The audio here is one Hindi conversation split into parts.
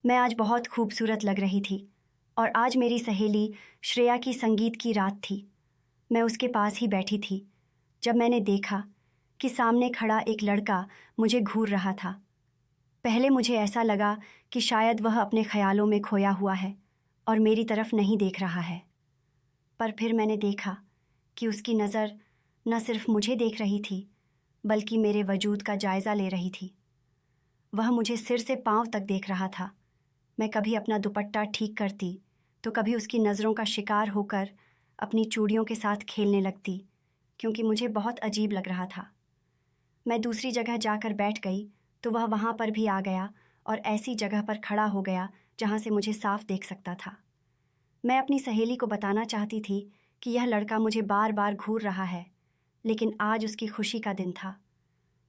मैं आज बहुत खूबसूरत लग रही थी और आज मेरी सहेली श्रेया की संगीत की रात थी। मैं उसके पास ही बैठी थी जब मैंने देखा कि सामने खड़ा एक लड़का मुझे घूर रहा था। पहले मुझे ऐसा लगा कि शायद वह अपने ख्यालों में खोया हुआ है और मेरी तरफ नहीं देख रहा है। पर फिर मैंने देखा कि उसकी नज़र न सिर्फ मुझे देख रही थी बल्कि मेरे वजूद का जायज़ा ले रही थी। वह मुझे सिर से पाँव तक देख रहा था। मैं कभी अपना दुपट्टा ठीक करती तो कभी उसकी नज़रों का शिकार होकर अपनी चूड़ियों के साथ खेलने लगती, क्योंकि मुझे बहुत अजीब लग रहा था। मैं दूसरी जगह जाकर बैठ गई तो वह वहाँ पर भी आ गया और ऐसी जगह पर खड़ा हो गया जहाँ से मुझे साफ देख सकता था। मैं अपनी सहेली को बताना चाहती थी कि यह लड़का मुझे बार बार घूर रहा है, लेकिन आज उसकी खुशी का दिन था।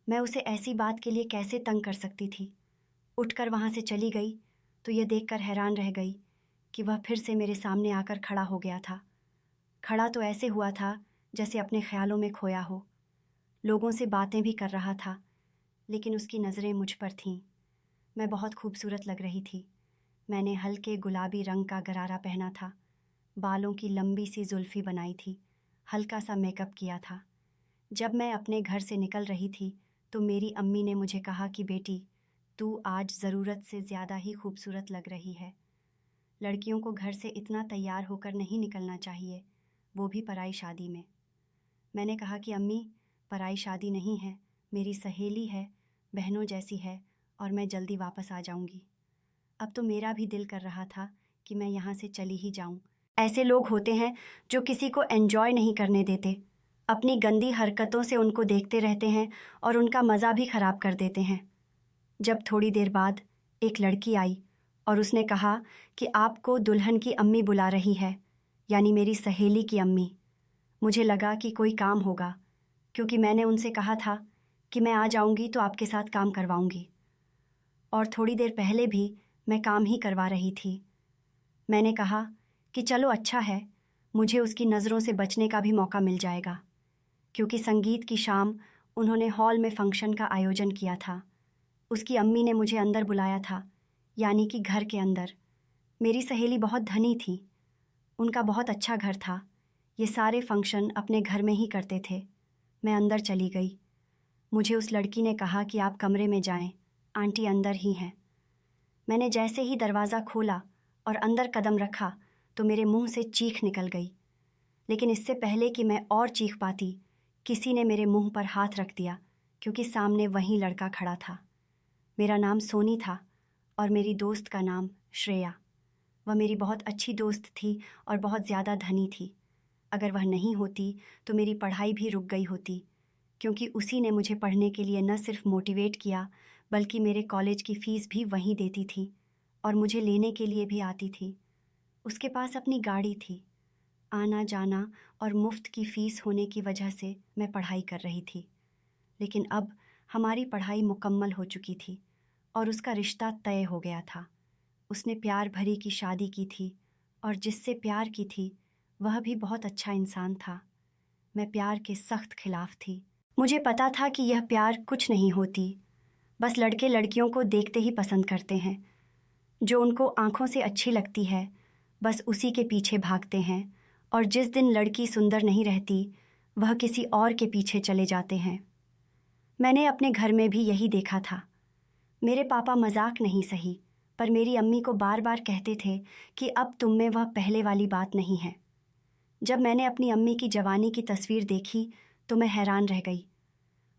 मैं उसे ऐसी बात के लिए कैसे तंग कर सकती थी। उठकर वहाँ से चली गई तो यह देखकर हैरान रह गई कि वह फिर से मेरे सामने आकर खड़ा हो गया था। खड़ा तो ऐसे हुआ था जैसे अपने ख्यालों में खोया हो। लोगों से बातें भी कर रहा था, लेकिन उसकी नज़रें मुझ पर थीं। मैं बहुत खूबसूरत लग रही थी। मैंने हल्के गुलाबी रंग का गरारा पहना था, बालों की लंबी सी जुल्फ़ी बनाई थी, हल्का सा मेकअप किया था। जब मैं अपने घर से निकल रही थी तो मेरी अम्मी ने मुझे कहा कि बेटी, तू आज ज़रूरत से ज़्यादा ही खूबसूरत लग रही है। लड़कियों को घर से इतना तैयार होकर नहीं निकलना चाहिए, वो भी पराई शादी में। मैंने कहा कि अम्मी, पराई शादी नहीं है, मेरी सहेली है, बहनों जैसी है और मैं जल्दी वापस आ जाऊंगी। अब तो मेरा भी दिल कर रहा था कि मैं यहाँ से चली ही जाऊं। ऐसे लोग होते हैं जो किसी को एंजॉय नहीं करने देते, अपनी गंदी हरकतों से उनको देखते रहते हैं और उनका मज़ा भी ख़राब कर देते हैं। जब थोड़ी देर बाद एक लड़की आई और उसने कहा कि आपको दुल्हन की अम्मी बुला रही है, यानी मेरी सहेली की अम्मी। मुझे लगा कि कोई काम होगा, क्योंकि मैंने उनसे कहा था कि मैं आ जाऊंगी तो आपके साथ काम करवाऊंगी, और थोड़ी देर पहले भी मैं काम ही करवा रही थी। मैंने कहा कि चलो अच्छा है, मुझे उसकी नज़रों से बचने का भी मौका मिल जाएगा, क्योंकि संगीत की शाम उन्होंने हॉल में फंक्शन का आयोजन किया था। उसकी अम्मी ने मुझे अंदर बुलाया था, यानी कि घर के अंदर। मेरी सहेली बहुत धनी थी, उनका बहुत अच्छा घर था। ये सारे फंक्शन अपने घर में ही करते थे। मैं अंदर चली गई। मुझे उस लड़की ने कहा कि आप कमरे में जाएं, आंटी अंदर ही हैं। मैंने जैसे ही दरवाज़ा खोला और अंदर कदम रखा तो मेरे मुंह से चीख निकल गई। लेकिन इससे पहले कि मैं और चीख पाती, किसी ने मेरे मुंह पर हाथ रख दिया, क्योंकि सामने वही लड़का खड़ा था। मेरा नाम सोनी था और मेरी दोस्त का नाम श्रेया। वह मेरी बहुत अच्छी दोस्त थी और बहुत ज़्यादा धनी थी। अगर वह नहीं होती तो मेरी पढ़ाई भी रुक गई होती, क्योंकि उसी ने मुझे पढ़ने के लिए न सिर्फ मोटिवेट किया बल्कि मेरे कॉलेज की फ़ीस भी वहीं देती थी और मुझे लेने के लिए भी आती थी। उसके पास अपनी गाड़ी थी। आना जाना और मुफ्त की फ़ीस होने की वजह से मैं पढ़ाई कर रही थी। लेकिन अब हमारी पढ़ाई मुकम्मल हो चुकी थी और उसका रिश्ता तय हो गया था। उसने प्यार भरी की शादी की थी और जिससे प्यार की थी वह भी बहुत अच्छा इंसान था। मैं प्यार के सख्त खिलाफ थी। मुझे पता था कि यह प्यार कुछ नहीं होती, बस लड़के लड़कियों को देखते ही पसंद करते हैं। जो उनको आंखों से अच्छी लगती है बस उसी के पीछे भागते हैं, और जिस दिन लड़की सुंदर नहीं रहती वह किसी और के पीछे चले जाते हैं। मैंने अपने घर में भी यही देखा था। मेरे पापा मजाक नहीं सही, पर मेरी अम्मी को बार बार कहते थे कि अब तुम में वह पहले वाली बात नहीं है। जब मैंने अपनी अम्मी की जवानी की तस्वीर देखी तो मैं हैरान रह गई।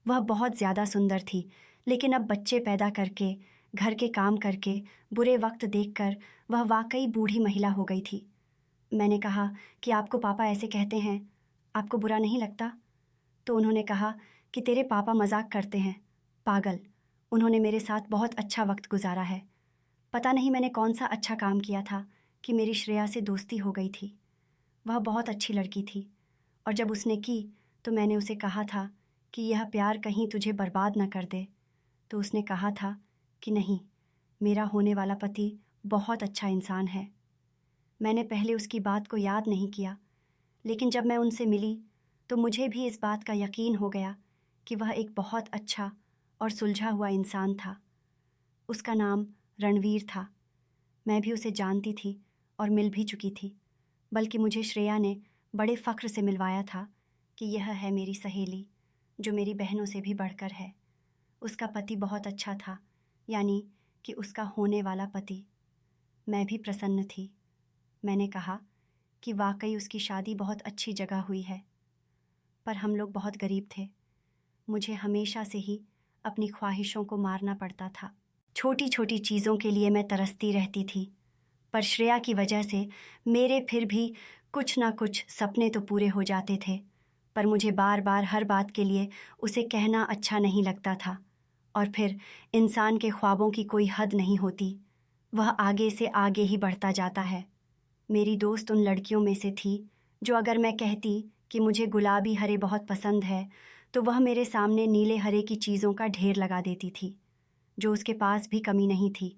वह बहुत ज़्यादा सुंदर थी, लेकिन अब बच्चे पैदा करके, घर के काम करके, बुरे वक्त देखकर वह वाकई बूढ़ी महिला हो गई थी। मैंने कहा कि आपको पापा ऐसे कहते हैं, आपको बुरा नहीं लगता? तो उन्होंने कहा कि तेरे पापा मजाक करते हैं, पागल। उन्होंने मेरे साथ बहुत अच्छा वक्त गुजारा है। पता नहीं मैंने कौन सा अच्छा काम किया था कि मेरी श्रेया से दोस्ती हो गई थी। वह बहुत अच्छी लड़की थी, और जब उसने की तो मैंने उसे कहा था कि यह प्यार कहीं तुझे बर्बाद न कर दे। तो उसने कहा था कि नहीं, मेरा होने वाला पति बहुत अच्छा इंसान है। मैंने पहले उसकी बात को याद नहीं किया, लेकिन जब मैं उनसे मिली तो मुझे भी इस बात का यकीन हो गया कि वह एक बहुत अच्छा और सुलझा हुआ इंसान था। उसका नाम रणवीर था। मैं भी उसे जानती थी और मिल भी चुकी थी, बल्कि मुझे श्रेया ने बड़े फ़ख्र से मिलवाया था कि यह है मेरी सहेली जो मेरी बहनों से भी बढ़कर है। उसका पति बहुत अच्छा था, यानी कि उसका होने वाला पति। मैं भी प्रसन्न थी। मैंने कहा कि वाकई उसकी शादी बहुत अच्छी जगह हुई है, पर हम लोग बहुत गरीब थे। मुझे हमेशा से ही अपनी ख्वाहिशों को मारना पड़ता था। छोटी छोटी चीज़ों के लिए मैं तरसती रहती थी, पर श्रेया की वजह से मेरे फिर भी कुछ ना कुछ सपने तो पूरे हो जाते थे। पर मुझे बार बार हर बात के लिए उसे कहना अच्छा नहीं लगता था। और फिर इंसान के ख्वाबों की कोई हद नहीं होती, वह आगे से आगे ही बढ़ता जाता है। मेरी दोस्त उन लड़कियों में से थी जो अगर मैं कहती कि मुझे गुलाबी हरे बहुत पसंद है, तो वह मेरे सामने नीले हरे की चीज़ों का ढेर लगा देती थी, जो उसके पास भी कमी नहीं थी।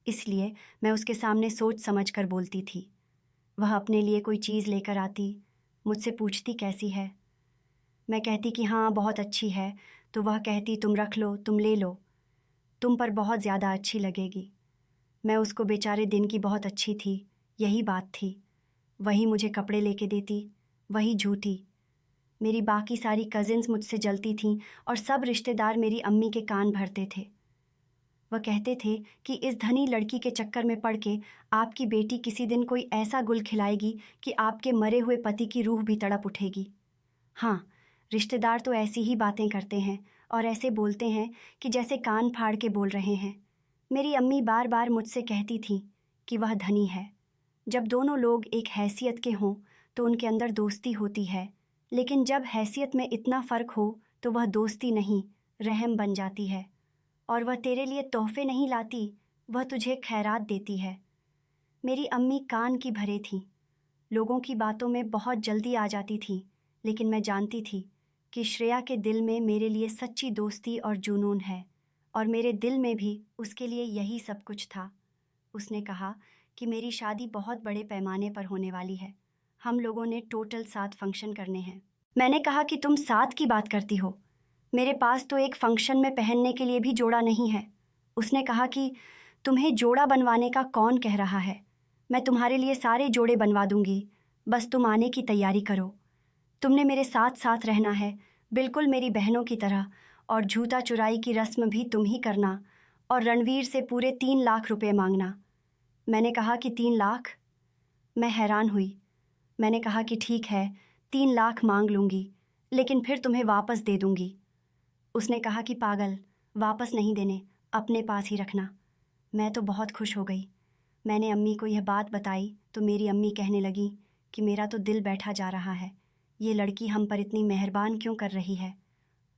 इसलिए मैं उसके सामने सोच समझ कर बोलती थी। वह अपने लिए कोई चीज़ लेकर आती, मुझसे पूछती कैसी है। मैं कहती कि हाँ बहुत अच्छी है, तो वह कहती तुम रख लो, तुम ले लो, तुम पर बहुत ज़्यादा अच्छी लगेगी। मैं उसको बेचारे दिन की बहुत अच्छी थी, यही बात थी। वही मुझे कपड़े लेके देती, वही झूठी। मेरी बाकी सारी कज़िन्स मुझसे जलती थीं और सब रिश्तेदार मेरी अम्मी के कान भरते थे। वह कहते थे कि इस धनी लड़की के चक्कर में पड़ के आपकी बेटी किसी दिन कोई ऐसा गुल खिलाएगी कि आपके मरे हुए पति की रूह भी तड़प उठेगी। हाँ, रिश्तेदार तो ऐसी ही बातें करते हैं और ऐसे बोलते हैं कि जैसे कान फाड़ के बोल रहे हैं। मेरी अम्मी बार बार मुझसे कहती थी कि वह धनी है। जब दोनों लोग एक हैसियत के हों तो उनके अंदर दोस्ती होती है, लेकिन जब हैसियत में इतना फ़र्क हो तो वह दोस्ती नहीं, रहम बन जाती है। और वह तेरे लिए तोहफे नहीं लाती, वह तुझे खैरात देती है। मेरी अम्मी कान की भरे थी, लोगों की बातों में बहुत जल्दी आ जाती थी, लेकिन मैं जानती थी कि श्रेया के दिल में मेरे लिए सच्ची दोस्ती और जुनून है, और मेरे दिल में भी उसके लिए यही सब कुछ था। उसने कहा कि मेरी शादी बहुत बड़े पैमाने पर होने वाली है। हम लोगों ने टोटल 7 फंक्शन करने हैं। मैंने कहा कि तुम 7 की बात करती हो, मेरे पास तो एक फंक्शन में पहनने के लिए भी जोड़ा नहीं है। उसने कहा कि तुम्हें जोड़ा बनवाने का कौन कह रहा है, मैं तुम्हारे लिए सारे जोड़े बनवा दूंगी, बस तुम आने की तैयारी करो। तुमने मेरे साथ साथ रहना है, बिल्कुल मेरी बहनों की तरह, और जूता चुराई की रस्म भी तुम ही करना, और रणवीर से पूरे 3 लाख रुपए मांगना। मैंने कहा कि 3 लाख? मैं हैरान हुई। मैंने कहा कि ठीक है, 3 लाख मांग लूँगी, लेकिन फिर तुम्हें वापस दे दूँगी। उसने कहा कि पागल, वापस नहीं देने, अपने पास ही रखना। मैं तो बहुत खुश हो गई। मैंने अम्मी को यह बात बताई तो मेरी अम्मी कहने लगी कि मेरा तो दिल बैठा जा रहा है, ये लड़की हम पर इतनी मेहरबान क्यों कर रही है।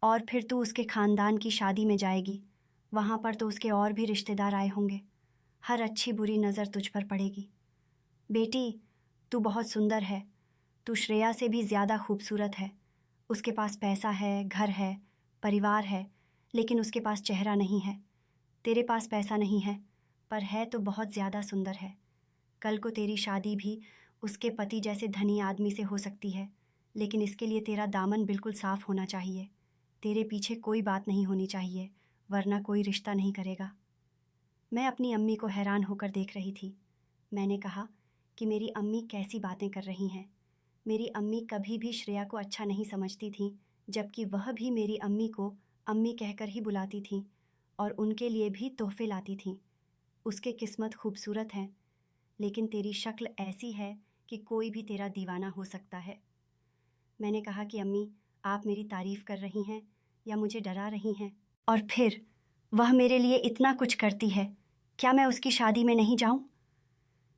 और फिर तू उसके ख़ानदान की शादी में जाएगी, वहाँ पर तो उसके और भी रिश्तेदार आए होंगे, हर अच्छी बुरी नज़र तुझ पर पड़ेगी। बेटी, तू बहुत सुंदर है, तू श्रेया से भी ज़्यादा खूबसूरत है। उसके पास पैसा है, घर है, परिवार है, लेकिन उसके पास चेहरा नहीं है। तेरे पास पैसा नहीं है, पर है तो बहुत ज़्यादा सुंदर है। कल को तेरी शादी भी उसके पति जैसे धनी आदमी से हो सकती है, लेकिन इसके लिए तेरा दामन बिल्कुल साफ़ होना चाहिए। तेरे पीछे कोई बात नहीं होनी चाहिए, वरना कोई रिश्ता नहीं करेगा। मैं अपनी अम्मी को हैरान होकर देख रही थी। मैंने कहा कि मेरी अम्मी कैसी बातें कर रही हैं। मेरी अम्मी कभी भी श्रेया को अच्छा नहीं समझती थी, जबकि वह भी मेरी अम्मी को अम्मी कहकर ही बुलाती थी और उनके लिए भी तोहफे लाती थी। उसके किस्मत खूबसूरत हैं, लेकिन तेरी शक्ल ऐसी है कि कोई भी तेरा दीवाना हो सकता है। मैंने कहा कि अम्मी, आप मेरी तारीफ़ कर रही हैं या मुझे डरा रही हैं? और फिर वह मेरे लिए इतना कुछ करती है, क्या मैं उसकी शादी में नहीं जाऊं?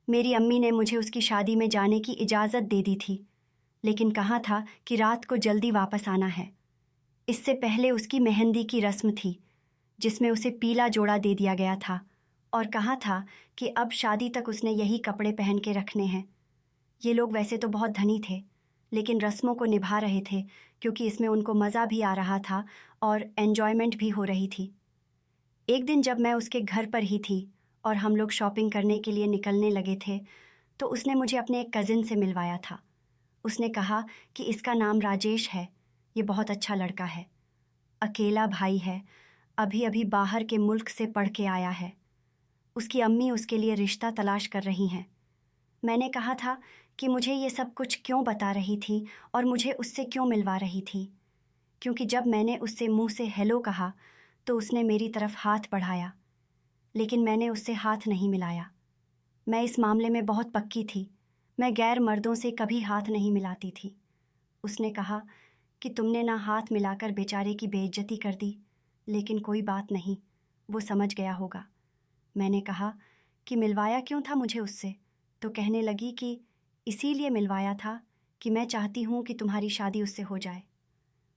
मेरी अम्मी ने मुझे उसकी शादी में जाने की इजाज़त दे दी थी, लेकिन कहा था कि रात को जल्दी वापस आना है। इससे पहले उसकी मेहंदी की रस्म थी, जिसमें उसे पीला जोड़ा दे दिया गया था, और कहा था कि अब शादी तक उसने यही कपड़े पहन के रखने हैं। ये लोग वैसे तो बहुत धनी थे, लेकिन रस्मों को निभा रहे थे क्योंकि इसमें उनको मज़ा भी आ रहा था और एन्जॉयमेंट भी हो रही थी। एक दिन जब मैं उसके घर पर ही थी और हम लोग शॉपिंग करने के लिए निकलने लगे थे, तो उसने मुझे अपने एक कज़िन से मिलवाया था। उसने कहा कि इसका नाम राजेश है, ये बहुत अच्छा लड़का है, अकेला भाई है, अभी अभी बाहर के मुल्क से पढ़ के आया है। उसकी अम्मी उसके लिए रिश्ता तलाश कर रही हैं। मैंने कहा था कि मुझे ये सब कुछ क्यों बता रही थी और मुझे उससे क्यों मिलवा रही थी, क्योंकि जब मैंने उससे मुंह से हेलो कहा तो उसने मेरी तरफ हाथ बढ़ाया, लेकिन मैंने उससे हाथ नहीं मिलाया। मैं इस मामले में बहुत पक्की थी। मैं गैर मर्दों से कभी हाथ नहीं मिलाती थी। उसने कहा कि तुमने ना हाथ मिलाकर बेचारे की बेइज्जती कर दी, लेकिन कोई बात नहीं, वो समझ गया होगा। मैंने कहा कि मिलवाया क्यों था मुझे उससे, तो कहने लगी कि इसीलिए मिलवाया था कि मैं चाहती हूँ कि तुम्हारी शादी उससे हो जाए।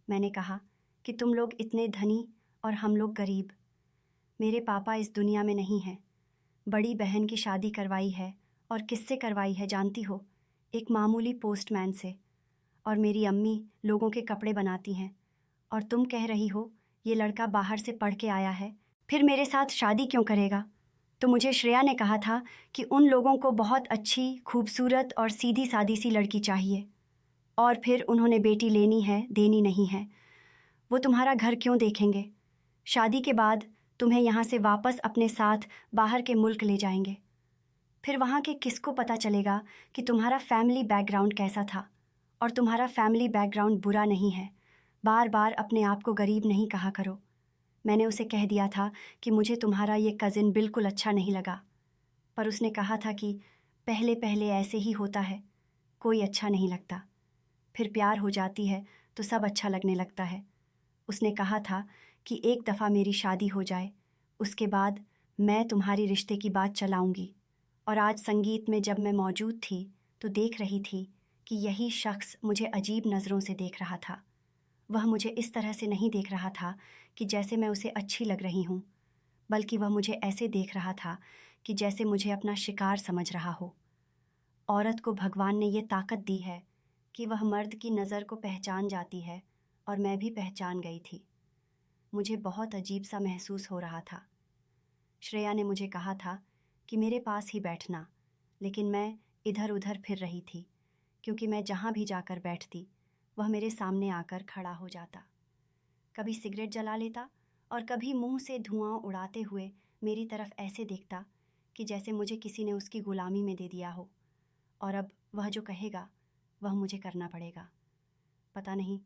मैंने कहा कि तुम लोग इतने धनी और हम लोग गरीब। मेरे पापा इस दुनिया में नहीं हैं। बड़ी बहन की शादी करवाई है, और किससे करवाई है जानती हो? एक मामूली पोस्टमैन से। और मेरी अम्मी लोगों के कपड़े बनाती हैं। और तुम कह रही हो ये लड़का बाहर से पढ़ के आया है, फिर मेरे साथ शादी क्यों करेगा? तो मुझे श्रेया ने कहा था कि उन लोगों को बहुत अच्छी, खूबसूरत और सीधी सादी सी लड़की चाहिए, और फिर उन्होंने बेटी लेनी है, देनी नहीं है। वो तुम्हारा घर क्यों देखेंगे? शादी के बाद तुम्हें यहाँ से वापस अपने साथ बाहर के मुल्क ले जाएंगे। फिर वहाँ के किसको पता चलेगा कि तुम्हारा फैमिली बैकग्राउंड कैसा था? और तुम्हारा फैमिली बैकग्राउंड बुरा नहीं है। बार बार अपने आप को गरीब नहीं कहा करो। मैंने उसे कह दिया था कि मुझे तुम्हारा ये कज़िन बिल्कुल अच्छा नहीं लगा, पर उसने कहा था कि पहले पहले ऐसे ही होता है, कोई अच्छा नहीं लगता, फिर प्यार हो जाती है तो सब अच्छा लगने लगता है। उसने कहा था कि एक दफ़ा मेरी शादी हो जाए, उसके बाद मैं तुम्हारी रिश्ते की बात चलाऊंगी। और आज संगीत में जब मैं मौजूद थी तो देख रही थी कि यही शख्स मुझे अजीब नज़रों से देख रहा था। वह मुझे इस तरह से नहीं देख रहा था कि जैसे मैं उसे अच्छी लग रही हूँ, बल्कि वह मुझे ऐसे देख रहा था कि जैसे मुझे अपना शिकार समझ रहा हो। औरत को भगवान ने ये ताकत दी है कि वह मर्द की नज़र को पहचान जाती है, और मैं भी पहचान गई थी। मुझे बहुत अजीब सा महसूस हो रहा था। श्रेया ने मुझे कहा था कि मेरे पास ही बैठना, लेकिन मैं इधर उधर फिर रही थी, क्योंकि मैं जहाँ भी जाकर बैठती वह मेरे सामने आकर खड़ा हो जाता। कभी सिगरेट जला लेता और कभी मुंह से धुआं उड़ाते हुए मेरी तरफ ऐसे देखता कि जैसे मुझे किसी ने उसकी गुलामी में दे दिया हो, और अब वह जो कहेगा वह मुझे करना पड़ेगा। पता नहीं,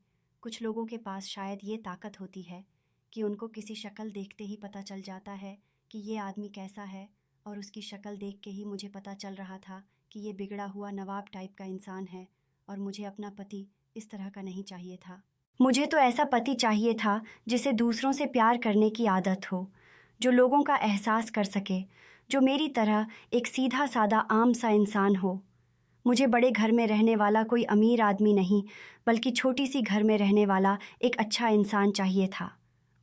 कुछ लोगों के पास शायद ये ताकत होती है कि उनको किसी शक्ल देखते ही पता चल जाता है कि ये आदमी कैसा है, और उसकी शक्ल देख के ही मुझे पता चल रहा था कि ये बिगड़ा हुआ नवाब टाइप का इंसान है, और मुझे अपना पति इस तरह का नहीं चाहिए था। मुझे तो ऐसा पति चाहिए था जिसे दूसरों से प्यार करने की आदत हो, जो लोगों का एहसास कर सके, जो मेरी तरह एक सीधा सादा आम सा इंसान हो। मुझे बड़े घर में रहने वाला कोई अमीर आदमी नहीं, बल्कि छोटी सी घर में रहने वाला एक अच्छा इंसान चाहिए था।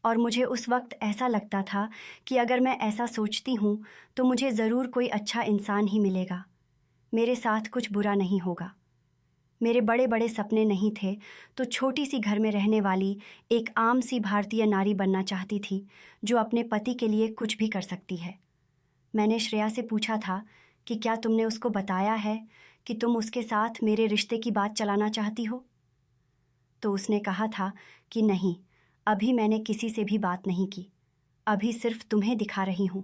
और मुझे उस वक्त ऐसा लगता था कि अगर मैं ऐसा सोचती हूँ तो मुझे ज़रूर कोई अच्छा इंसान ही मिलेगा, मेरे साथ कुछ बुरा नहीं होगा। मेरे बड़े बड़े सपने नहीं थे, तो छोटी सी घर में रहने वाली एक आम सी भारतीय नारी बनना चाहती थी, जो अपने पति के लिए कुछ भी कर सकती है। मैंने श्रेया से पूछा था कि क्या तुमने उसको बताया है कि तुम उसके साथ मेरे रिश्ते की बात चलाना चाहती हो? तो उसने कहा था कि नहीं, अभी मैंने किसी से भी बात नहीं की, अभी सिर्फ तुम्हें दिखा रही हूँ।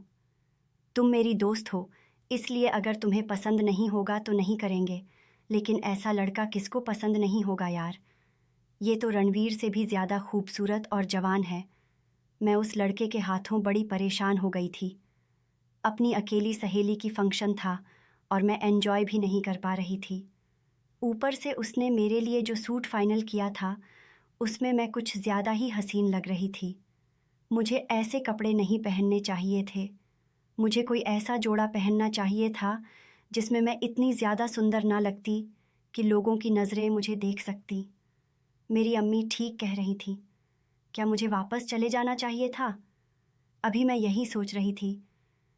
तुम मेरी दोस्त हो, इसलिए अगर तुम्हें पसंद नहीं होगा तो नहीं करेंगे, लेकिन ऐसा लड़का किसको पसंद नहीं होगा यार। ये तो रणवीर से भी ज़्यादा खूबसूरत और जवान है। मैं उस लड़के के हाथों बड़ी परेशान हो गई थी। अपनी अकेली सहेली की फंक्शन था और मैं एंजॉय भी नहीं कर पा रही थी। ऊपर से उसने मेरे लिए जो सूट फाइनल किया था, उसमें मैं कुछ ज़्यादा ही हसीन लग रही थी। मुझे ऐसे कपड़े नहीं पहनने चाहिए थे। मुझे कोई ऐसा जोड़ा पहनना चाहिए था जिसमें मैं इतनी ज़्यादा सुंदर ना लगती कि लोगों की नज़रें मुझे देख सकती। मेरी अम्मी ठीक कह रही थी। क्या मुझे वापस चले जाना चाहिए था? अभी मैं यही सोच रही थी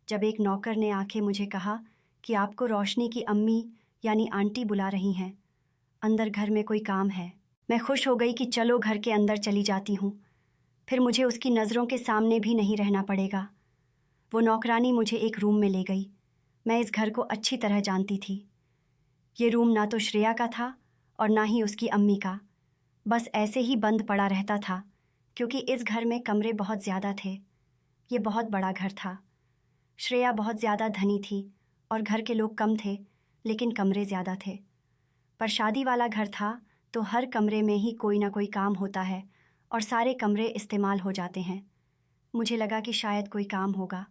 जब एक नौकर ने आके मुझे कहा कि आपको रोशनी की अम्मी यानी आंटी बुला रही हैं, अंदर घर में कोई काम है। मैं खुश हो गई कि चलो घर के अंदर चली जाती हूँ, फिर मुझे उसकी नज़रों के सामने भी नहीं रहना पड़ेगा। वो नौकरानी मुझे एक रूम में ले गई। मैं इस घर को अच्छी तरह जानती थी। ये रूम ना तो श्रेया का था और ना ही उसकी अम्मी का, बस ऐसे ही बंद पड़ा रहता था, क्योंकि इस घर में कमरे बहुत ज़्यादा थे। ये बहुत बड़ा घर था। श्रेया बहुत ज़्यादा धनी थी और घर के लोग कम थे, लेकिन कमरे ज़्यादा थे। पर शादी वाला घर था तो हर कमरे में ही कोई ना कोई काम होता है और सारे कमरे इस्तेमाल हो जाते हैं। मुझे लगा कि शायद कोई काम होगा।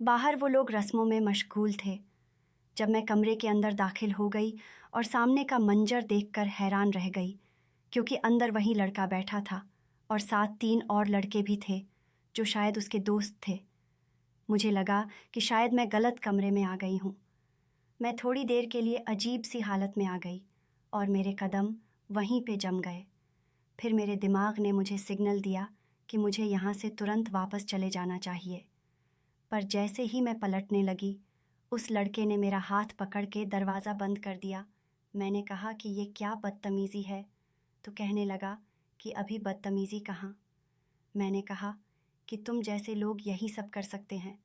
बाहर वो लोग रस्मों में मशगूल थे। जब मैं कमरे के अंदर दाखिल हो गई और सामने का मंजर देखकर हैरान रह गई, क्योंकि अंदर वही लड़का बैठा था और साथ 3 और लड़के भी थे जो शायद उसके दोस्त थे। मुझे लगा कि शायद मैं गलत कमरे में आ गई हूँ। मैं थोड़ी देर के लिए अजीब सी हालत में आ गई और मेरे कदम वहीं पे जम गए। फिर मेरे दिमाग ने मुझे सिग्नल दिया कि मुझे यहाँ से तुरंत वापस चले जाना चाहिए। पर जैसे ही मैं पलटने लगी, उस लड़के ने मेरा हाथ पकड़ के दरवाज़ा बंद कर दिया। मैंने कहा कि ये क्या बदतमीज़ी है, तो कहने लगा कि अभी बदतमीज़ी कहाँ। मैंने कहा कि तुम जैसे लोग यही सब कर सकते हैं।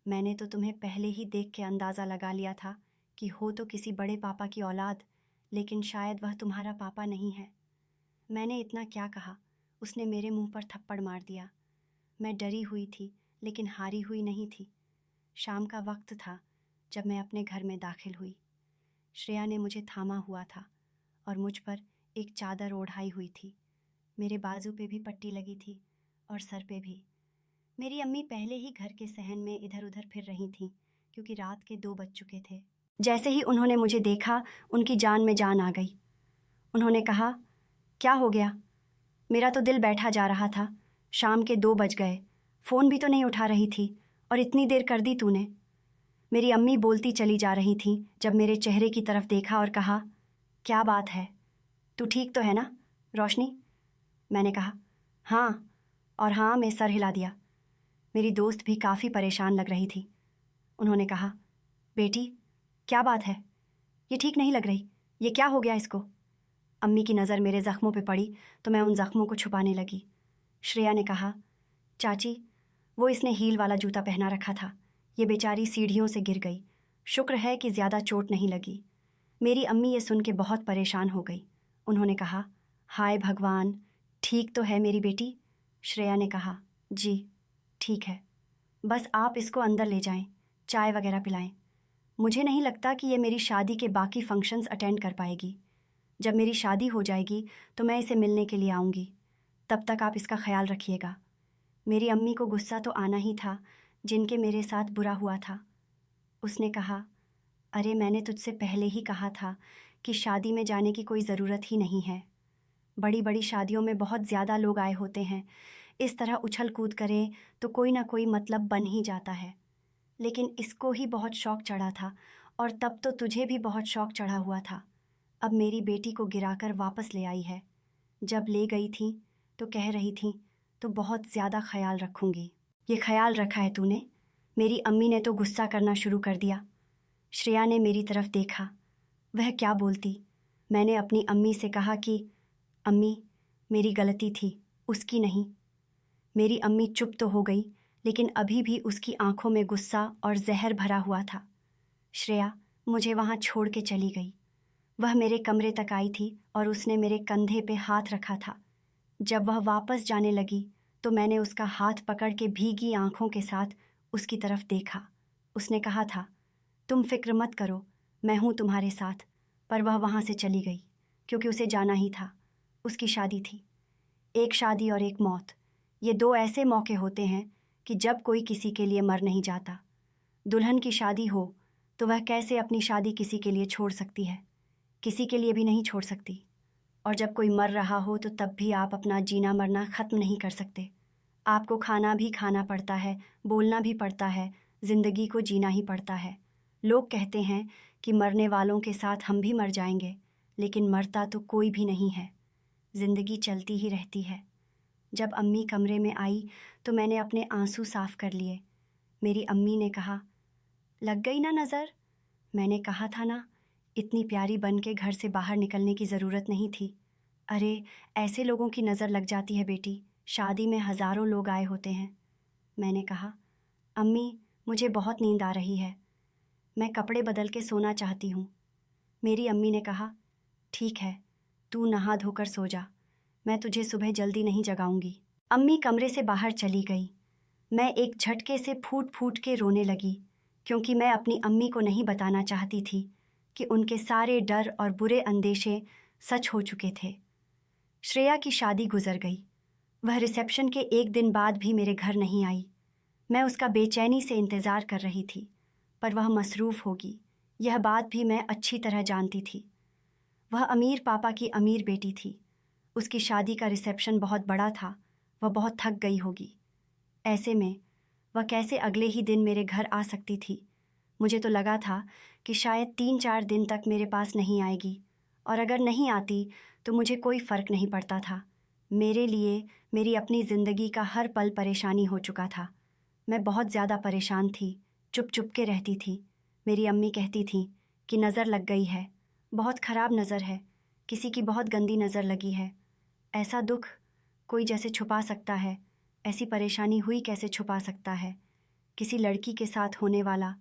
मैंने तो तुम्हें पहले ही देख के अंदाज़ा लगा लिया था कि हो तो किसी बड़े पापा की औलाद, लेकिन शायद वह तुम्हारा पापा नहीं है। मैंने इतना क्या कहा, उसने मेरे मुंह पर थप्पड़ मार दिया। मैं डरी हुई थी, लेकिन हारी हुई नहीं थी। शाम का वक्त था जब मैं अपने घर में दाखिल हुई। श्रेया ने मुझे थामा हुआ था और मुझ पर एक चादर ओढ़ाई हुई थी। मेरे बाजू पे भी पट्टी लगी थी और सर पे भी। मेरी अम्मी पहले ही घर के सहन में इधर उधर फिर रही थीं, क्योंकि रात के 2 बज चुके थे। जैसे ही उन्होंने मुझे देखा, उनकी जान में जान आ गई। उन्होंने कहा, क्या हो गया? मेरा तो दिल बैठा जा रहा था। शाम के 2 बज गए, फ़ोन भी तो नहीं उठा रही थी और इतनी देर कर दी तूने। मेरी अम्मी बोलती चली जा रही थी जब मेरे चेहरे की तरफ देखा और कहा, क्या बात है, तू ठीक तो है ना रोशनी? मैंने कहा, हाँ, और हाँ में सर हिला दिया। मेरी दोस्त भी काफ़ी परेशान लग रही थी। उन्होंने कहा, बेटी क्या बात है, ये ठीक नहीं लग रही, ये क्या हो गया इसको? अम्मी की नज़र मेरे ज़ख्मों पे पड़ी तो मैं उन ज़ख्मों को छुपाने लगी। श्रेया ने कहा, चाची, वो इसने हील वाला जूता पहना रखा था, ये बेचारी सीढ़ियों से गिर गई। शुक्र है कि ज़्यादा चोट नहीं लगी। मेरी अम्मी ये सुन के बहुत परेशान हो गई। उन्होंने कहा, हाय भगवान, ठीक तो है मेरी बेटी? श्रेया ने कहा, जी ठीक है, बस आप इसको अंदर ले जाएं, चाय वगैरह पिलाएं। मुझे नहीं लगता कि ये मेरी शादी के बाकी फंक्शंस अटेंड कर पाएगी। जब मेरी शादी हो जाएगी तो मैं इसे मिलने के लिए आऊँगी। तब तक आप इसका ख्याल रखिएगा। मेरी अम्मी को गुस्सा तो आना ही था, जिनके मेरे साथ बुरा हुआ था। उसने कहा, अरे मैंने तुझसे पहले ही कहा था कि शादी में जाने की कोई ज़रूरत ही नहीं है। बड़ी बड़ी शादियों में बहुत ज़्यादा लोग आए होते हैं, इस तरह उछल कूद करें तो कोई ना कोई मतलब बन ही जाता है। लेकिन इसको ही बहुत शौक़ चढ़ा था और तब तो तुझे भी बहुत शौक़ चढ़ा हुआ था। अब मेरी बेटी को गिराकर वापस ले आई है। जब ले गई थी तो कह रही थी तो बहुत ज़्यादा ख्याल रखूँगी। ये ख्याल रखा है तूने? मेरी अम्मी ने तो गुस्सा करना शुरू कर दिया। श्रेया ने मेरी तरफ देखा। वह क्या बोलती? मैंने अपनी अम्मी से कहा कि अम्मी, मेरी गलती थी, उसकी नहीं। मेरी अम्मी चुप तो हो गई, लेकिन अभी भी उसकी आंखों में गुस्सा और जहर भरा हुआ था। श्रेया मुझे वहाँ छोड़ के चली गई। वह मेरे कमरे तक आई थी और उसने मेरे कंधे पे हाथ रखा था। जब वह वापस जाने लगी तो मैंने उसका हाथ पकड़ के भीगी आंखों के साथ उसकी तरफ देखा। उसने कहा था, तुम फिक्र मत करो, मैं हूँ तुम्हारे साथ। पर वह वहाँ से चली गई, क्योंकि उसे जाना ही था। उसकी शादी थी। एक शादी और एक मौत, ये 2 ऐसे मौके होते हैं कि जब कोई किसी के लिए मर नहीं जाता। दुल्हन की शादी हो तो वह कैसे अपनी शादी किसी के लिए छोड़ सकती है? किसी के लिए भी नहीं छोड़ सकती। और जब कोई मर रहा हो तो तब भी आप अपना जीना मरना ख़त्म नहीं कर सकते। आपको खाना भी खाना पड़ता है, बोलना भी पड़ता है, ज़िंदगी को जीना ही पड़ता है। लोग कहते हैं कि मरने वालों के साथ हम भी मर जाएंगे, लेकिन मरता तो कोई भी नहीं है। ज़िंदगी चलती ही रहती है। जब अम्मी कमरे में आई तो मैंने अपने आंसू साफ़ कर लिए। मेरी अम्मी ने कहा, लग गई ना नज़र? मैंने कहा था ना, इतनी प्यारी बन के घर से बाहर निकलने की ज़रूरत नहीं थी। अरे ऐसे लोगों की नज़र लग जाती है बेटी, शादी में हज़ारों लोग आए होते हैं। मैंने कहा, अम्मी मुझे बहुत नींद आ रही है, मैं कपड़े बदल के सोना चाहती हूँ। मेरी अम्मी ने कहा, ठीक है, तू नहा धोकर सो जा, मैं तुझे सुबह जल्दी नहीं जगाऊंगी। अम्मी कमरे से बाहर चली गई। मैं एक झटके से फूट फूट के रोने लगी, क्योंकि मैं अपनी अम्मी को नहीं बताना चाहती थी कि उनके सारे डर और बुरे अंदेशे सच हो चुके थे। श्रेया की शादी गुजर गई। वह रिसेप्शन के एक दिन बाद भी मेरे घर नहीं आई। मैं उसका बेचैनी से इंतज़ार कर रही थी, पर वह मसरूफ़ होगी, यह बात भी मैं अच्छी तरह जानती थी। वह अमीर पापा की अमीर बेटी थी। उसकी शादी का रिसेप्शन बहुत बड़ा था। वह बहुत थक गई होगी। ऐसे में वह कैसे अगले ही दिन मेरे घर आ सकती थी? मुझे तो लगा था कि शायद 3-4 दिन तक मेरे पास नहीं आएगी, और अगर नहीं आती तो मुझे कोई फ़र्क नहीं पड़ता था। मेरे लिए मेरी अपनी ज़िंदगी का हर पल परेशानी हो चुका था। मैं बहुत ज़्यादा परेशान थी, चुप चुप के रहती थी। मेरी अम्मी कहती थी कि नज़र लग गई है, बहुत ख़राब नज़र है, किसी की बहुत गंदी नज़र लगी है। ऐसा दुख कोई जैसे छुपा सकता है, ऐसी परेशानी हुई कैसे छुपा सकता है? किसी लड़की के साथ होने वाला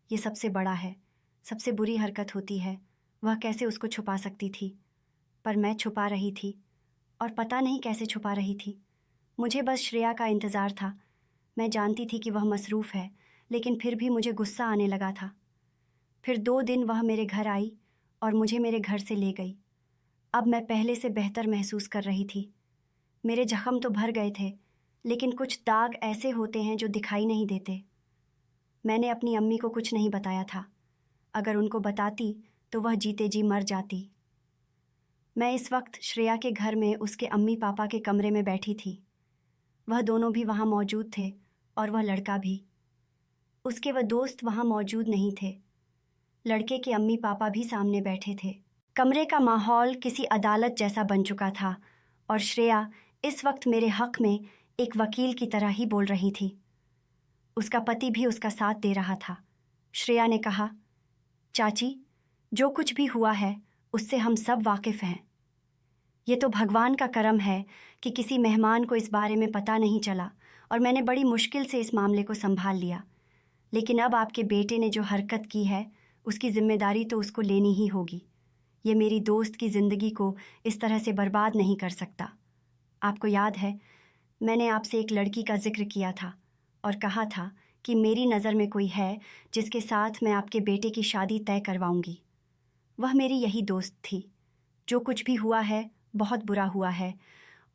ये सबसे बड़ा है, सबसे बुरी हरकत होती है, वह कैसे उसको छुपा सकती थी? पर मैं छुपा रही थी, और पता नहीं कैसे छुपा रही थी। मुझे बस श्रेया का इंतज़ार था। मैं जानती थी कि वह मसरूफ़ है, लेकिन फिर भी मुझे गुस्सा आने लगा था। फिर 2 दिन वह मेरे घर आई और मुझे मेरे घर से ले गई। अब मैं पहले से बेहतर महसूस कर रही थी। मेरे जख्म तो भर गए थे, लेकिन कुछ दाग ऐसे होते हैं जो दिखाई नहीं देते। मैंने अपनी अम्मी को कुछ नहीं बताया था। अगर उनको बताती तो वह जीते जी मर जाती। मैं इस वक्त श्रेया के घर में उसके अम्मी पापा के कमरे में बैठी थी। वह दोनों भी वहाँ मौजूद थे, और वह लड़का भी। उसके वह दोस्त वहाँ मौजूद नहीं थे। लड़के के अम्मी पापा भी सामने बैठे थे। कमरे का माहौल किसी अदालत जैसा बन चुका था, और श्रेया इस वक्त मेरे हक में एक वकील की तरह ही बोल रही थी। उसका पति भी उसका साथ दे रहा था। श्रेया ने कहा, चाची, जो कुछ भी हुआ है उससे हम सब वाकिफ़ हैं। ये तो भगवान का करम है कि किसी मेहमान को इस बारे में पता नहीं चला, और मैंने बड़ी मुश्किल से इस मामले को संभाल लिया। लेकिन अब आपके बेटे ने जो हरकत की है, उसकी जिम्मेदारी तो उसको लेनी ही होगी। ये मेरी दोस्त की ज़िंदगी को इस तरह से बर्बाद नहीं कर सकता। आपको याद है, मैंने आपसे एक लड़की का जिक्र किया था और कहा था कि मेरी नज़र में कोई है जिसके साथ मैं आपके बेटे की शादी तय करवाऊंगी। वह मेरी यही दोस्त थी। जो कुछ भी हुआ है बहुत बुरा हुआ है,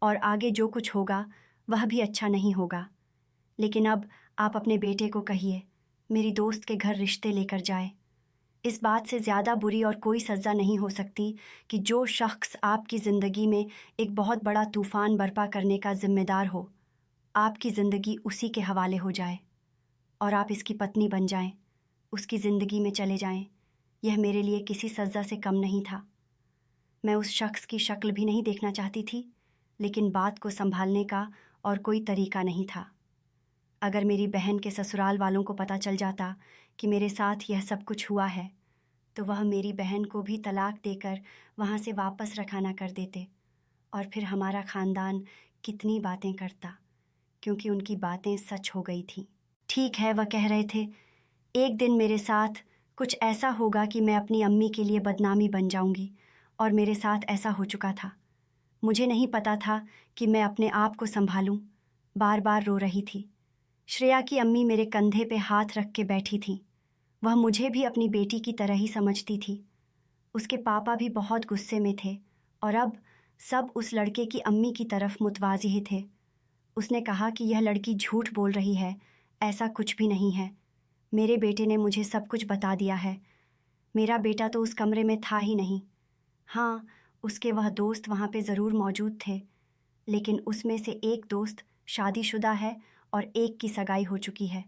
और आगे जो कुछ होगा वह भी अच्छा नहीं होगा। लेकिन अब आप अपने बेटे को कहिए मेरी दोस्त के घर रिश्ते लेकर जाए। इस बात से ज़्यादा बुरी और कोई सज़ा नहीं हो सकती कि जो शख्स आपकी ज़िंदगी में एक बहुत बड़ा तूफ़ान बर्पा करने का ज़िम्मेदार हो, आपकी ज़िंदगी उसी के हवाले हो जाए और आप इसकी पत्नी बन जाएं, उसकी ज़िंदगी में चले जाएं। यह मेरे लिए किसी सज़ा से कम नहीं था। मैं उस शख्स की शक्ल भी नहीं देखना चाहती थी, लेकिन बात को संभालने का और कोई तरीका नहीं था। अगर मेरी बहन के ससुराल वालों को पता चल जाता कि मेरे साथ यह सब कुछ हुआ है, तो वह मेरी बहन को भी तलाक देकर वहाँ से वापस रखाना कर देते, और फिर हमारा ख़ानदान कितनी बातें करता, क्योंकि उनकी बातें सच हो गई थीं। ठीक है, वह कह रहे थे, एक दिन मेरे साथ कुछ ऐसा होगा कि मैं अपनी अम्मी के लिए बदनामी बन जाऊंगी, और मेरे साथ ऐसा हो चुका था। मुझे नहीं पता था कि मैं अपने आप को संभालूं। बार बार रो रही थी। श्रेया की अम्मी मेरे कंधे पे हाथ रख के बैठी थी। वह मुझे भी अपनी बेटी की तरह ही समझती थी। उसके पापा भी बहुत गुस्से में थे, और अब सब उस लड़के की अम्मी की तरफ मुतवाज़िह थे। उसने कहा कि यह लड़की झूठ बोल रही है, ऐसा कुछ भी नहीं है। मेरे बेटे ने मुझे सब कुछ बता दिया है। मेरा बेटा तो उस कमरे में था ही नहीं। हाँ, उसके वह दोस्त वहाँ पे ज़रूर मौजूद थे, लेकिन उसमें से एक दोस्त शादीशुदा है और एक की सगाई हो चुकी है।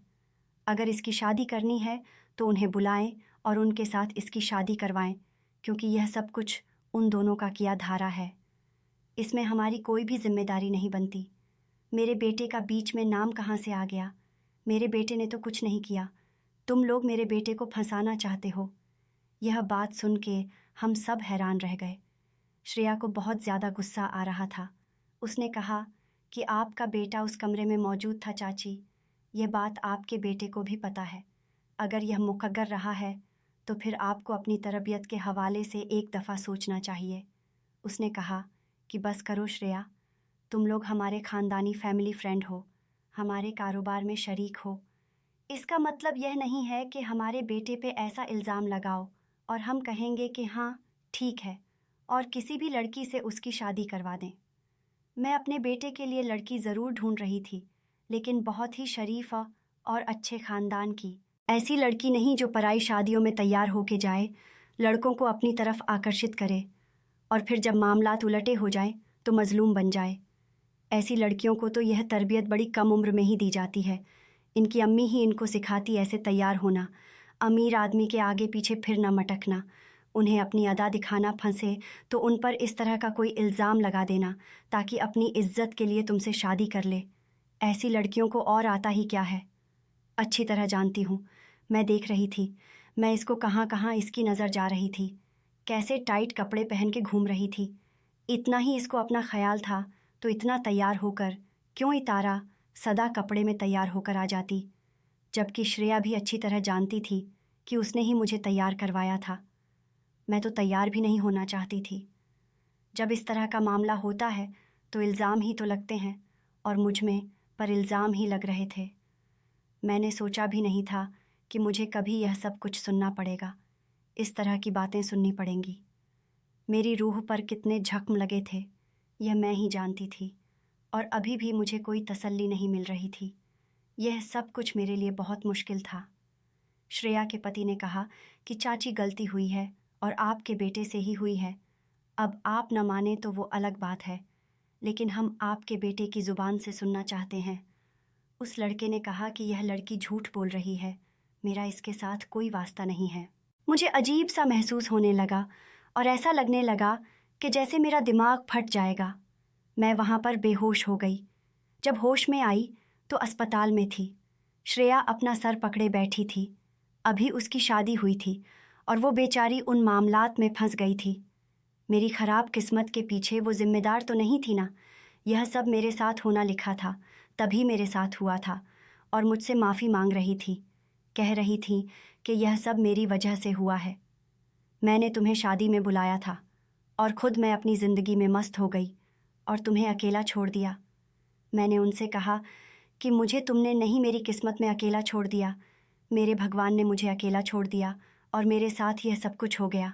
अगर इसकी शादी करनी है तो उन्हें बुलाएं और उनके साथ इसकी शादी करवाएं, क्योंकि यह सब कुछ उन दोनों का किया धारा है। इसमें हमारी कोई भी जिम्मेदारी नहीं बनती। मेरे बेटे का बीच में नाम कहाँ से आ गया? मेरे बेटे ने तो कुछ नहीं किया। तुम लोग मेरे बेटे को फंसाना चाहते हो। यह बात सुन के हम सब हैरान रह गए। श्रेया को बहुत ज़्यादा गुस्सा आ रहा था। उसने कहा कि आपका बेटा उस कमरे में मौजूद था चाची। यह बात आपके बेटे को भी पता है। अगर यह मुकद्दर रहा है तो फिर आपको अपनी तरबियत के हवाले से एक दफ़ा सोचना चाहिए। उसने कहा कि बस करो श्रेया, तुम लोग हमारे ख़ानदानी फैमिली फ्रेंड हो। हमारे कारोबार में शरीक हो। इसका मतलब यह नहीं है कि हमारे बेटे पे ऐसा इल्ज़ाम लगाओ और हम कहेंगे कि हाँ ठीक है और किसी भी लड़की से उसकी शादी करवा दें। मैं अपने बेटे के लिए लड़की ज़रूर ढूंढ रही थी, लेकिन बहुत ही शरीफ और अच्छे ख़ानदान की। ऐसी लड़की नहीं जो पराई शादियों में तैयार होके जाए, लड़कों को अपनी तरफ आकर्षित करे और फिर जब मामलात उलटे हो जाए तो मज़लूम बन जाए। ऐसी लड़कियों को तो यह तरबियत बड़ी कम उम्र में ही दी जाती है। इनकी अम्मी ही इनको सिखाती ऐसे तैयार होना, अमीर आदमी के आगे पीछे फिर न मटकना, उन्हें अपनी अदा दिखाना फंसे तो उन पर इस तरह का कोई इल्ज़ाम लगा देना ताकि अपनी इज्जत के लिए तुमसे शादी कर ले। ऐसी लड़कियों को और आता ही क्या है। अच्छी तरह जानती हूँ। मैं देख रही थी, मैं इसको कहाँ कहाँ इसकी नज़र जा रही थी, कैसे टाइट कपड़े पहन के घूम रही थी। इतना ही इसको अपना ख्याल था तो इतना तैयार होकर क्यों इतारा सदा कपड़े में तैयार होकर आ जाती, जबकि श्रेया भी अच्छी तरह जानती थी कि उसने ही मुझे तैयार करवाया था। मैं तो तैयार भी नहीं होना चाहती थी। जब इस तरह का मामला होता है तो इल्ज़ाम ही तो लगते हैं और मुझ में पर इल्ज़ाम ही लग रहे थे। मैंने सोचा भी नहीं था कि मुझे कभी यह सब कुछ सुनना पड़ेगा, इस तरह की बातें सुननी पड़ेंगी। मेरी रूह पर कितने जख्म लगे थे यह मैं ही जानती थी और अभी भी मुझे कोई तसल्ली नहीं मिल रही थी। यह सब कुछ मेरे लिए बहुत मुश्किल था। श्रेया के पति ने कहा कि चाची गलती हुई है और आपके बेटे से ही हुई है। अब आप न माने तो वो अलग बात है, लेकिन हम आपके बेटे की ज़ुबान से सुनना चाहते हैं। उस लड़के ने कहा कि यह लड़की झूठ बोल रही है, मेरा इसके साथ कोई वास्ता नहीं है। मुझे अजीब सा महसूस होने लगा और ऐसा लगने लगा कि जैसे मेरा दिमाग फट जाएगा। मैं वहाँ पर बेहोश हो गई। जब होश में आई तो अस्पताल में थी। श्रेया अपना सर पकड़े बैठी थी। अभी उसकी शादी हुई थी और वो बेचारी उन मामलात में फंस गई थी। मेरी ख़राब किस्मत के पीछे वो जिम्मेदार तो नहीं थी ना। यह सब मेरे साथ होना लिखा था, तभी मेरे साथ हुआ था और मुझसे माफ़ी मांग रही थी। कह रही थी कि यह सब मेरी वजह से हुआ है। मैंने तुम्हें शादी में बुलाया था और ख़ुद मैं अपनी ज़िंदगी में मस्त हो गई और तुम्हें अकेला छोड़ दिया। मैंने उनसे कहा कि मुझे तुमने नहीं मेरी किस्मत में अकेला छोड़ दिया, मेरे भगवान ने मुझे अकेला छोड़ दिया और मेरे साथ यह सब कुछ हो गया।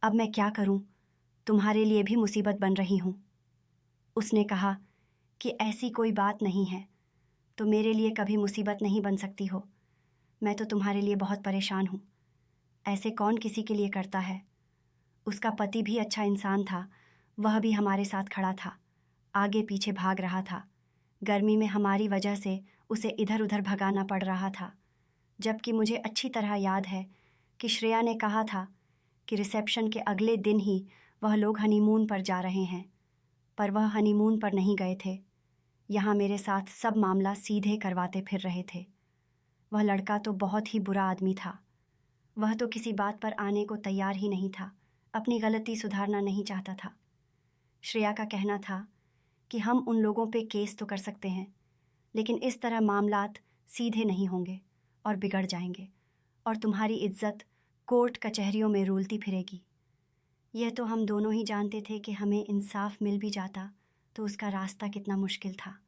अब मैं क्या करूं? तुम्हारे लिए भी मुसीबत बन रही हूं। उसने कहा कि ऐसी कोई बात नहीं है, तो मेरे लिए कभी मुसीबत नहीं बन सकती हो। मैं तो तुम्हारे लिए बहुत परेशान हूँ। ऐसे कौन किसी के लिए करता है। उसका पति भी अच्छा इंसान था, वह भी हमारे साथ खड़ा था, आगे पीछे भाग रहा था। गर्मी में हमारी वजह से उसे इधर उधर भगाना पड़ रहा था, जबकि मुझे अच्छी तरह याद है कि श्रेया ने कहा था कि रिसेप्शन के अगले दिन ही वह लोग हनीमून पर जा रहे हैं, पर वह हनीमून पर नहीं गए थे। यहाँ मेरे साथ सब मामला सीधे करवाते फिर रहे थे। वह लड़का तो बहुत ही बुरा आदमी था। वह तो किसी बात पर आने को तैयार ही नहीं था, अपनी गलती सुधारना नहीं चाहता था। श्रेया का कहना था कि हम उन लोगों पे केस तो कर सकते हैं, लेकिन इस तरह मामलात सीधे नहीं होंगे और बिगड़ जाएंगे और तुम्हारी इज्जत कोर्ट कचहरियों में रूलती फिरेगी। यह तो हम दोनों ही जानते थे कि हमें इंसाफ मिल भी जाता तो उसका रास्ता कितना मुश्किल था।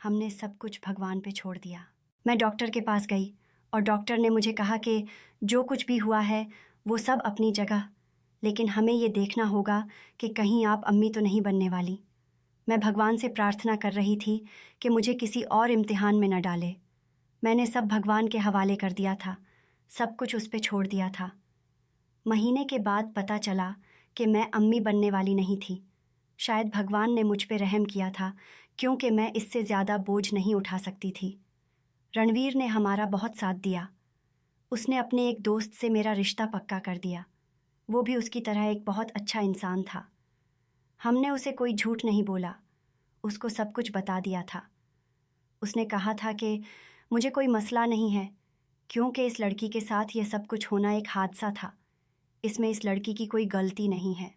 हमने सब कुछ भगवान पे छोड़ दिया। मैं डॉक्टर के पास गई और डॉक्टर ने मुझे कहा कि जो कुछ भी हुआ है वो सब अपनी जगह, लेकिन हमें ये देखना होगा कि कहीं आप अम्मी तो नहीं बनने वाली। मैं भगवान से प्रार्थना कर रही थी कि मुझे किसी और इम्तिहान में न डाले। मैंने सब भगवान के हवाले कर दिया था, सब कुछ उस पे छोड़ दिया था। महीने के बाद पता चला कि मैं अम्मी बनने वाली नहीं थी। शायद भगवान ने मुझ पे रहम किया था, क्योंकि मैं इससे ज़्यादा बोझ नहीं उठा सकती थी। रणवीर ने हमारा बहुत साथ दिया। उसने अपने एक दोस्त से मेरा रिश्ता पक्का कर दिया। वो भी उसकी तरह एक बहुत अच्छा इंसान था। हमने उसे कोई झूठ नहीं बोला, उसको सब कुछ बता दिया था। उसने कहा था कि मुझे कोई मसला नहीं है, क्योंकि इस लड़की के साथ यह सब कुछ होना एक हादसा था, इसमें इस लड़की की कोई गलती नहीं है।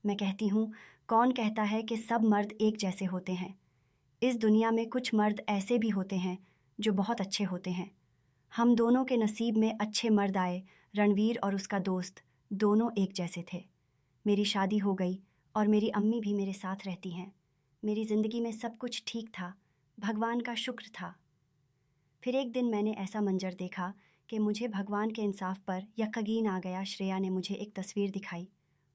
मैं कहती हूँ, कौन कहता है कि सब मर्द एक जैसे होते हैं। इस दुनिया में कुछ मर्द ऐसे भी होते हैं जो बहुत अच्छे होते हैं। हम दोनों के नसीब में अच्छे मर्द आए। रणवीर और उसका दोस्त दोनों एक जैसे थे। मेरी शादी हो गई और मेरी अम्मी भी मेरे साथ रहती हैं। मेरी ज़िंदगी में सब कुछ ठीक था। भगवान का शुक्र था। फिर एक दिन मैंने ऐसा मंजर देखा कि मुझे भगवान के इंसाफ पर यकीन आ गया। श्रेया ने मुझे एक तस्वीर दिखाई।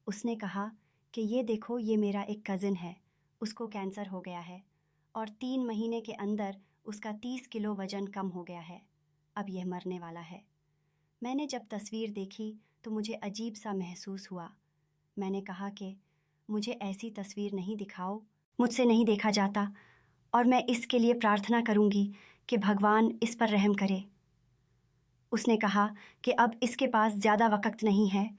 उसने कहा कि ये देखो, ये मेरा एक कज़िन है, उसको कैंसर हो गया है और 3 महीने के अंदर उसका 30 किलो वज़न कम हो गया है। अब यह मरने वाला है। मैंने जब तस्वीर देखी तो मुझे अजीब सा महसूस हुआ। मैंने कहा कि मुझे ऐसी तस्वीर नहीं दिखाओ, मुझसे नहीं देखा जाता और मैं इसके लिए प्रार्थना करूंगी कि भगवान इस पर रहम करे। उसने कहा कि अब इसके पास ज़्यादा वक्त नहीं है।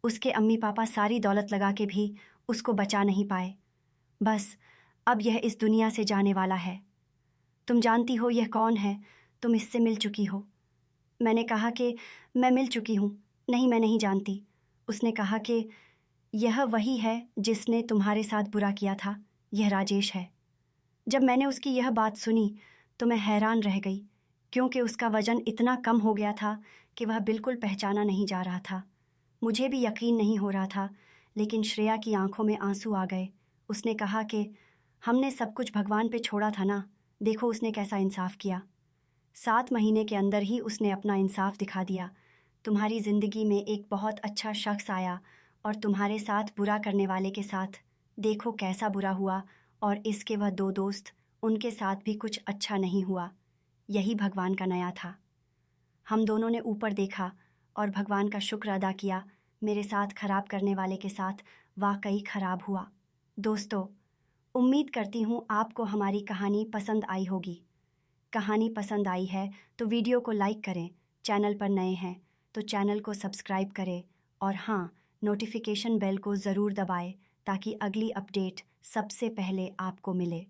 उसके अम्मी पापा सारी दौलत लगा के भी उसको बचा नहीं पाए। बस अब यह इस दुनिया से जाने वाला है। तुम जानती हो यह कौन है? तुम इससे मिल चुकी हो। मैंने कहा कि मैं मिल चुकी हूँ। नहीं, मैं नहीं जानती। उसने कहा कि यह वही है जिसने तुम्हारे साथ बुरा किया था। यह राजेश है। जब मैंने उसकी यह बात सुनी तो मैं हैरान रह गई, क्योंकि उसका वज़न इतना कम हो गया था कि वह बिल्कुल पहचाना नहीं जा रहा था। मुझे भी यकीन नहीं हो रहा था, लेकिन श्रेया की आंखों में आंसू आ गए। उसने कहा कि हमने सब कुछ भगवान पे छोड़ा था ना, देखो उसने कैसा इंसाफ किया। 7 महीने के अंदर ही उसने अपना इंसाफ दिखा दिया। तुम्हारी ज़िंदगी में एक बहुत अच्छा शख्स आया और तुम्हारे साथ बुरा करने वाले के साथ देखो कैसा बुरा हुआ, और इसके वह 2 दोस्त, उनके साथ भी कुछ अच्छा नहीं हुआ। यही भगवान का नया था। हम दोनों ने ऊपर देखा और भगवान का शुक्र अदा किया। मेरे साथ खराब करने वाले के साथ वाकई खराब हुआ। दोस्तों, उम्मीद करती हूँ आपको हमारी कहानी पसंद आई होगी। कहानी पसंद आई है तो वीडियो को लाइक करें। चैनल पर नए हैं तो चैनल को सब्सक्राइब करें और हाँ, नोटिफिकेशन बेल को ज़रूर दबाएं ताकि अगली अपडेट सबसे पहले आपको मिले।